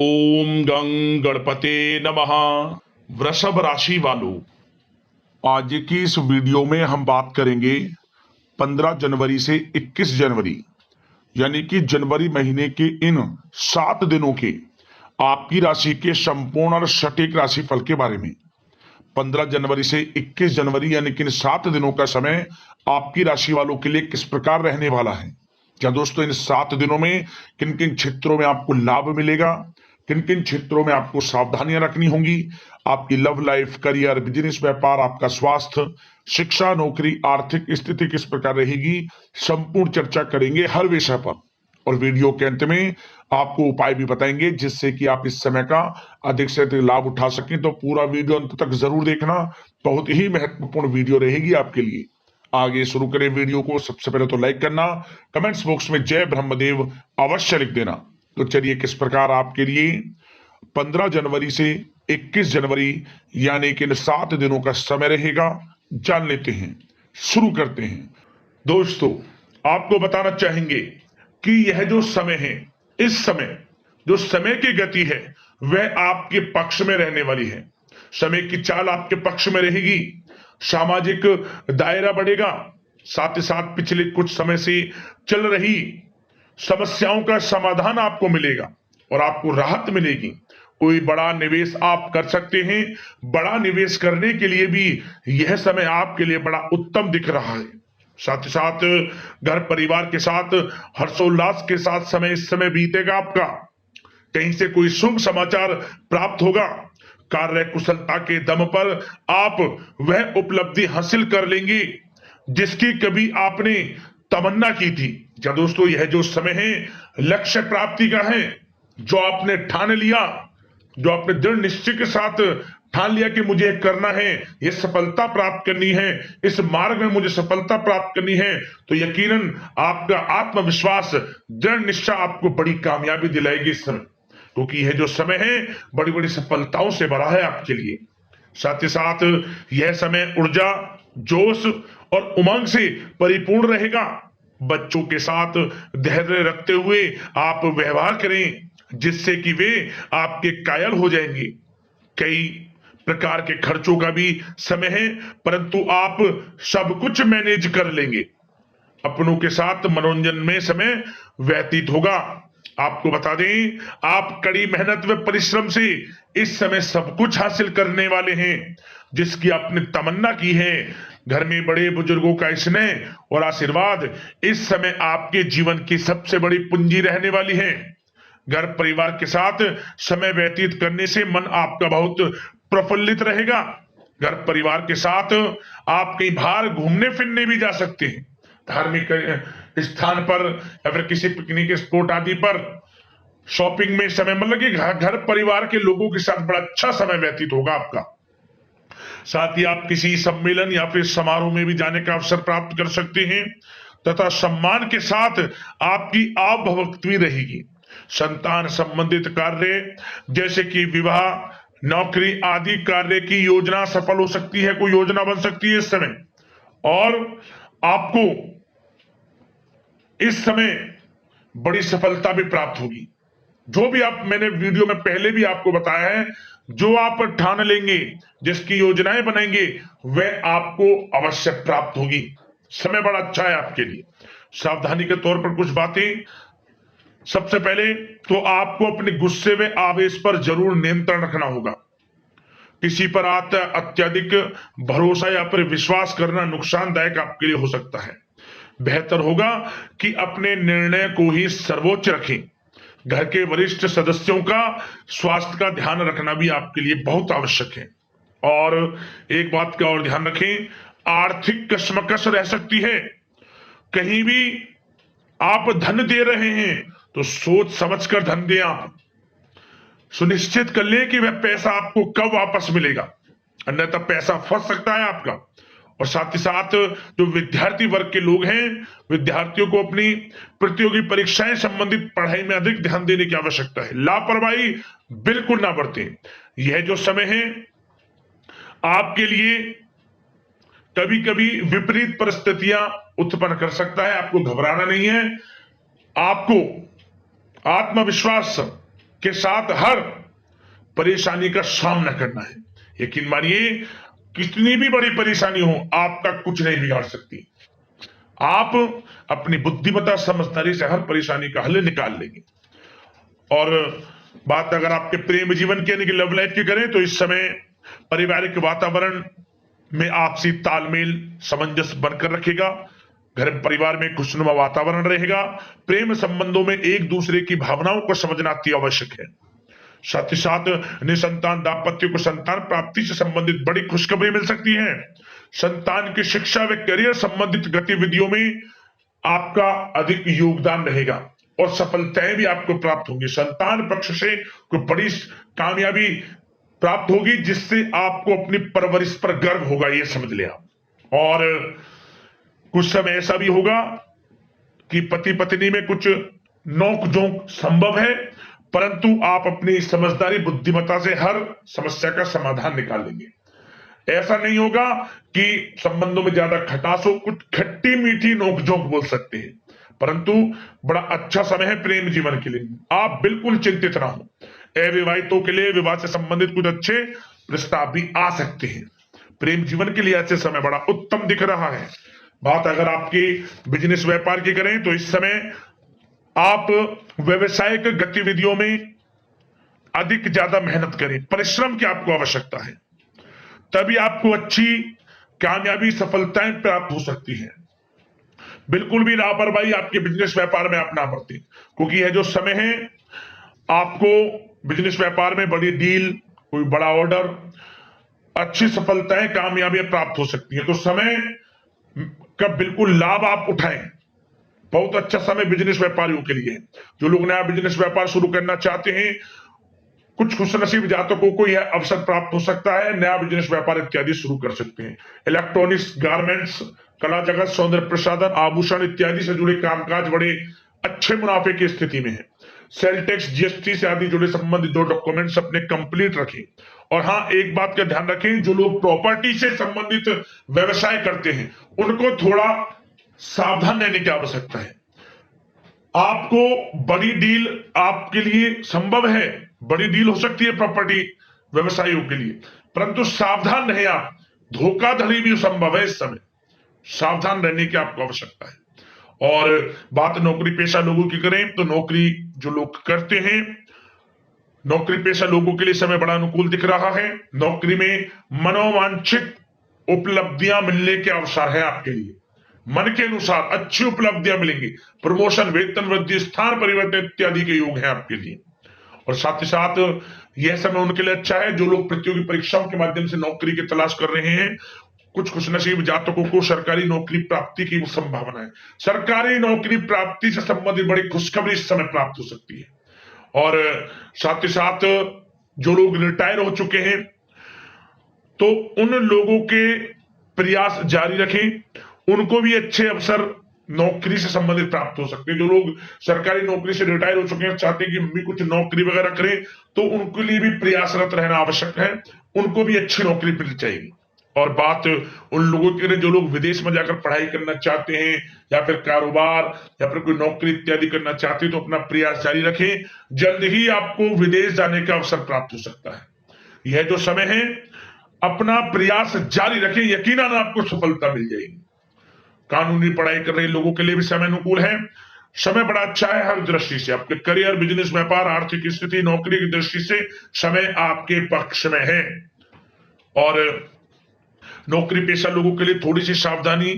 ओम गं गणपते नमः। वृषभ राशि वालों, आज की इस वीडियो में हम बात करेंगे 15 जनवरी से 21 जनवरी यानी कि जनवरी महीने के इन 7 दिनों के आपकी राशि के संपूर्ण और सटीक राशिफल के बारे में। 15 जनवरी से 21 जनवरी यानी कि इन 7 दिनों का समय आपकी राशि वालों के लिए किस प्रकार रहने वाला है। क्या दोस्तों इन 7 दिनों में किन किन क्षेत्रों में आपको लाभ मिलेगा, किन किन क्षेत्रों में आपको सावधानियां रखनी होंगी, आपकी लव लाइफ, करियर, बिजनेस, व्यापार, आपका स्वास्थ्य, शिक्षा, नौकरी, आर्थिक स्थिति किस प्रकार रहेगी, संपूर्ण चर्चा करेंगे हर विषय पर। और वीडियो के अंत में आपको उपाय भी बताएंगे जिससे कि आप इस समय का अधिक से अधिक लाभ उठा सकें। तो पूरा वीडियो अंत तक जरूर देखना, बहुत ही महत्वपूर्ण वीडियो रहेगी आपके लिए। आगे शुरू करें वीडियो को। सबसे पहले तो लाइक करना, कमेंट्स बॉक्स में जय ब्रह्मदेव अवश्य लिख देना। तो चलिए किस प्रकार आपके लिए 15 जनवरी से 21 जनवरी यानी कि इन 7 दिनों का समय रहेगा, जान लेते हैं। शुरू करते हैं। दोस्तों आपको बताना चाहेंगे कि यह जो समय है, इस समय जो समय की गति है वह आपके पक्ष में रहने वाली है। समय की चाल आपके पक्ष में रहेगी, सामाजिक दायरा बढ़ेगा, साथ ही साथ पिछले कुछ समय से चल रही समस्याओं का समाधान आपको मिलेगा और आपको राहत मिलेगी। कोई बड़ा निवेश आप कर सकते हैं। बड़ा निवेश करने के लिए भी यह समय आपके लिए बड़ा उत्तम दिख रहा है। साथ ही साथ घर परिवार के साथ हर्षोल्लास के साथ समय इस समय बीतेगा आपका। कहीं से कोई शुभ समाचार प्राप्त होगा। कार्य कुशलता के दम पर आप वह उपलब्धि हासिल कर लेंगे जिसकी कभी आपने तमन्ना की थी। क्या दोस्तों यह जो समय है लक्ष्य प्राप्ति का है। जो आपने ठान लिया, जो आपने दृढ़ निश्चय के साथ ठान लिया कि मुझे करना है, ये सफलता प्राप्त करनी है, इस मार्ग में मुझे सफलता प्राप्त करनी है, तो यकीनन आपका आत्मविश्वास, दृढ़ निश्चय आपको बड़ी कामयाबी दिलाएगी इस समय। क्योंकि यह जो समय है बड़ी बड़ी सफलताओं से भरा है आपके लिए। साथ ही साथ यह समय ऊर्जा, जोश और उमंग से परिपूर्ण रहेगा। बच्चों के साथ धैर्य रखते हुए आप व्यवहार करें जिससे कि वे आपके कायल हो जाएंगे। कई प्रकार के खर्चों का भी समय है, परंतु आप सब कुछ मैनेज कर लेंगे। अपनों के साथ मनोरंजन में समय व्यतीत होगा। आपको बता दें, आप कड़ी मेहनत व परिश्रम से इस समय सब कुछ हासिल करने वाले हैं जिसकी आपने तमन्ना की है। घर में बड़े बुजुर्गों का स्नेह और आशीर्वाद इस समय आपके जीवन की सबसे बड़ी पूंजी रहने वाली है। घर परिवार के साथ समय व्यतीत करने से मन आपका बहुत प्रफुल्लित रहेगा। घर परिवार के साथ आप कहीं बाहर घूमने फिरने भी जा सकते हैं, धार्मिक स्थान पर या फिर किसी पिकनिक स्पॉट आदि पर, शॉपिंग में समय, मतलब कि घर परिवार के लोगों के साथ बड़ा अच्छा समय व्यतीत होगा आपका। साथ ही आप किसी सम्मेलन या फिर समारोह में भी जाने का अवसर प्राप्त कर सकते हैं तथा सम्मान के साथ आपकी आवभगत भी रहेगी। संतान संबंधित कार्य जैसे कि विवाह, नौकरी आदि कार्य की योजना सफल हो सकती है, कोई योजना बन सकती है इस समय। और आपको इस समय बड़ी सफलता भी प्राप्त होगी। जो भी आप, मैंने वीडियो में पहले भी आपको बताया है, जो आप ठान लेंगे, जिसकी योजनाएं बनाएंगे, वह आपको अवश्य प्राप्त होगी। समय बड़ा अच्छा है आपके लिए। सावधानी के तौर पर कुछ बातें। सबसे पहले तो आपको अपने गुस्से व आवेश पर जरूर नियंत्रण रखना होगा। किसी पर अत्यधिक भरोसा या फिर विश्वास करना नुकसानदायक आपके लिए हो सकता है। बेहतर होगा कि अपने निर्णय को ही सर्वोच्च रखें। घर के वरिष्ठ सदस्यों का स्वास्थ्य का ध्यान रखना भी आपके लिए बहुत आवश्यक है। और एक बात का और ध्यान रखें, आर्थिक कशमकश रह सकती है। कहीं भी आप धन दे रहे हैं तो सोच समझकर धन दें। आप सुनिश्चित कर लें कि वह पैसा आपको कब वापस मिलेगा, अन्यथा पैसा फंस सकता है आपका। और साथ ही साथ जो विद्यार्थी वर्ग के लोग हैं, विद्यार्थियों को अपनी प्रतियोगी परीक्षाएं संबंधित पढ़ाई में अधिक ध्यान देने की आवश्यकता है। लापरवाही बिल्कुल ना बरतें। यह जो समय है आपके लिए कभी कभी विपरीत परिस्थितियां उत्पन्न कर सकता है, आपको घबराना नहीं है। आपको आत्मविश्वास के साथ हर परेशानी का सामना करना है। यकीन मानिए, कितनी भी बड़ी परेशानी हो, आपका कुछ नहीं बिगाड़ सकती। आप अपनी बुद्धिमत्ता समझदारी से हर परेशानी का हल निकाल लेंगे। और बात अगर आपके प्रेम जीवन की यानी कि लव लाइफ की करें तो इस समय पारिवारिक वातावरण में आपसी तालमेल सामंजस्य बनकर रखेगा। घर परिवार में खुशनुमा वातावरण रहेगा। प्रेम संबंधों में एक दूसरे की भावनाओं को समझना अति आवश्यक है। साथ ही साथ निसंतान दाम्पत्य को संतान प्राप्ति से संबंधित बड़ी खुशखबरी मिल सकती है। संतान की शिक्षा व करियर संबंधित गतिविधियों में आपका अधिक योगदान रहेगा और सफलताएं भी आपको प्राप्त होंगी। संतान पक्ष से कोई बड़ी कामयाबी प्राप्त होगी जिससे आपको अपनी परवरिश पर गर्व होगा, ये समझ लिया। और कुछ समय ऐसा भी होगा कि पति पत्नी में कुछ नोक झोंक संभव है, परंतु आप अपनी समझदारी बुद्धिमत्ता से हर समस्या का समाधान निकाल लेंगे। ऐसा नहीं होगा कि संबंधों में ज्यादा खटास हो, कुछ खट्टी मीठी नोकझोंक बोल सकते हैं, परंतु बड़ा अच्छा समय है प्रेम जीवन के लिए। आप बिल्कुल चिंतित ना हो। अविवाहितों के लिए विवाह से संबंधित कुछ अच्छे प्रस्ताव भी आ सकते हैं। प्रेम जीवन के लिए ऐसे समय बड़ा उत्तम दिख रहा है। बात अगर आपकी बिजनेस व्यापार की करें तो इस समय आप व्यवसायिक गतिविधियों में अधिक ज्यादा मेहनत करें, परिश्रम की आपको आवश्यकता है, तभी आपको अच्छी कामयाबी सफलताएं प्राप्त हो सकती है। बिल्कुल भी लापरवाही आपके बिजनेस व्यापार में आप ना बरतें, क्योंकि यह जो समय है आपको बिजनेस व्यापार में बड़ी डील, कोई बड़ा ऑर्डर, अच्छी सफलताएं कामयाबियां प्राप्त हो सकती है। तो समय का बिल्कुल लाभ आप उठाएं। बहुत अच्छा समय बिजनेस व्यापारियों के लिए है। जो लोग नया बिजनेस व्यापार शुरू करना चाहते हैं, कुछ खुशनसीब जातकों को यह अवसर प्राप्त हो सकता है, नया बिजनेस व्यापार इत्यादि शुरू कर सकते हैं। इलेक्ट्रॉनिक्स, गारमेंट्स, कला जगत, सौंदर्य प्रसाधन, आभूषण इत्यादि से जुड़े कामकाज बड़े अच्छे मुनाफे की स्थिति में है। सेल टैक्स, जीएसटी से आदि जुड़े संबंधित जो डॉक्यूमेंट्स अपने कंप्लीट रखें। और हाँ, एक बात का ध्यान रखें, जो लोग प्रॉपर्टी से संबंधित व्यवसाय करते हैं उनको थोड़ा सावधान रहने की आवश्यकता है। आपको बड़ी डील आपके लिए संभव है, बड़ी डील हो सकती है प्रॉपर्टी व्यवसायियों के लिए, परंतु सावधान रहे आप। धोखाधड़ी भी संभव है इस समय, सावधान रहने की आपको आवश्यकता है। और बात नौकरी पेशा लोगों की करें तो नौकरी जो लोग करते हैं, नौकरी पेशा लोगों के लिए समय बड़ा अनुकूल दिख रहा है। नौकरी में मनोवांछित उपलब्धियां मिलने के अवसर है आपके लिए। मन के अनुसार अच्छी उपलब्धियां मिलेंगी। प्रमोशन, वेतन वृद्धि, स्थान परिवर्तन इत्यादि के योग है आपके लिए। और साथ ही साथ यह समय उनके लिए अच्छा है जो लोग प्रतियोगी परीक्षाओं के माध्यम से नौकरी की तलाश कर रहे हैं। कुछ खुशनसीब जातकों को सरकारी नौकरी प्राप्ति की संभावना है। सरकारी नौकरी प्राप्ति से संबंधित बड़ी खुशखबरी इस समय प्राप्त हो सकती है। और साथ ही साथ जो लोग रिटायर हो चुके हैं तो उन लोगों के प्रयास जारी रखें, उनको भी अच्छे अवसर नौकरी से संबंधित प्राप्त हो सकते हैं। जो लोग सरकारी नौकरी से रिटायर हो चुके हैं, चाहते हैं कि मम्मी कुछ नौकरी वगैरह करें, तो उनके लिए भी प्रयासरत रहना आवश्यक है, उनको भी अच्छी नौकरी मिल जाएगी। और बात उन लोगों के लिए जो लोग विदेश में जाकर पढ़ाई करना चाहते हैं या फिर कारोबार या फिर कोई नौकरी इत्यादि करना चाहते हैं तो अपना प्रयास जारी रखें, जल्द ही आपको विदेश जाने का अवसर प्राप्त हो सकता है। यह जो समय है अपना प्रयास जारी रखें, यकीनन आपको सफलता मिल जाएगी। कानूनी पढ़ाई कर रहे लोगों के लिए भी समय अनुकूल है। समय बड़ा अच्छा है हर दृष्टि से। आपके करियर, बिजनेस, व्यापार, आर्थिक स्थिति, नौकरी की दृष्टि से समय आपके पक्ष में है। और नौकरी पेशा लोगों के लिए थोड़ी सी सावधानी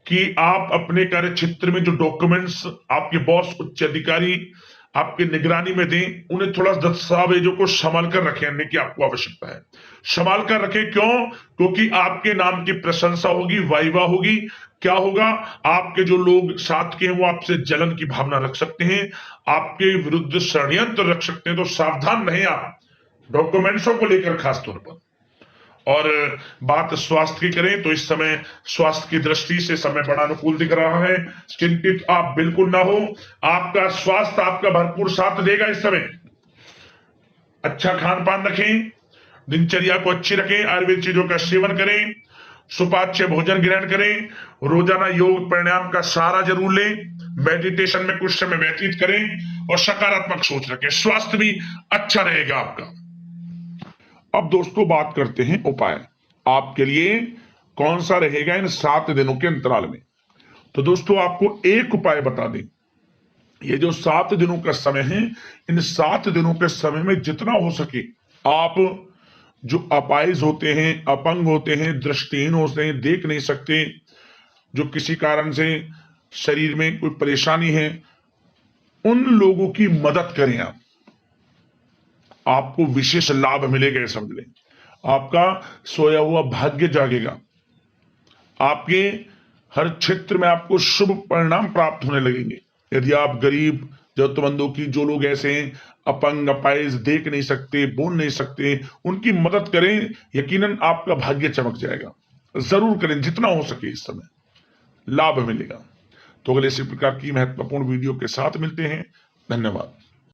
कि आप अपने कार्य क्षेत्र में जो डॉक्यूमेंट्स आपके बॉस, उच्च अधिकारी आपके निगरानी में दें, उन्हें थोड़ा दस्तावेजों को संभाल कर रखने की आपको आवश्यकता है। संभाल कर रखें, क्यों? क्योंकि आपके नाम की प्रशंसा होगी, वाइवा होगी। क्या होगा? आपके जो लोग साथ के हैं वो आपसे जलन की भावना रख सकते हैं, आपके विरुद्ध षड्यंत्र रख सकते हैं। तो सावधान रहें आप डॉक्यूमेंट्सों को लेकर खास तौर पर। और बात स्वास्थ्य की करें तो इस समय स्वास्थ्य की दृष्टि से समय बड़ा अनुकूल दिख रहा है। चिंतित आप बिल्कुल ना हो, आपका स्वास्थ्य आपका भरपूर साथ देगा इस समय। अच्छा खान पान रखें, दिनचर्या को अच्छी रखें, आयुर्वेद चीजों का सेवन करें सुपाच्य भोजन ग्रहण करें, रोजाना योग प्राणायाम का सहारा जरूर लें, मेडिटेशन में कुछ समय व्यतीत करें और सकारात्मक सोच रखें, स्वास्थ्य भी अच्छा रहेगा आपका। अब दोस्तों बात करते हैं उपाय आपके लिए कौन सा रहेगा इन 7 दिनों के अंतराल में। तो दोस्तों आपको एक उपाय बता दें, ये जो 7 दिनों का समय है, इन 7 दिनों के समय में जितना हो सके आप जो अपाहिज होते हैं, अपंग होते हैं, दृष्टिहीन होते हैं, देख नहीं सकते, जो किसी कारण से शरीर में कोई परेशानी है, उन लोगों की मदद करें आप, आपको विशेष लाभ मिलेगा। ये समझ लें, आपका सोया हुआ भाग्य जागेगा, आपके हर क्षेत्र में आपको शुभ परिणाम प्राप्त होने लगेंगे। यदि आप गरीब जरूरतमंदों की, जो लोग ऐसे हैं अपंग अपाहिज, देख नहीं सकते, बोल नहीं सकते, उनकी मदद करें, यकीनन आपका भाग्य चमक जाएगा। जरूर करें, जितना हो सके इस समय लाभ मिलेगा। तो अगले इसी प्रकार की महत्वपूर्ण वीडियो के साथ मिलते हैं। धन्यवाद।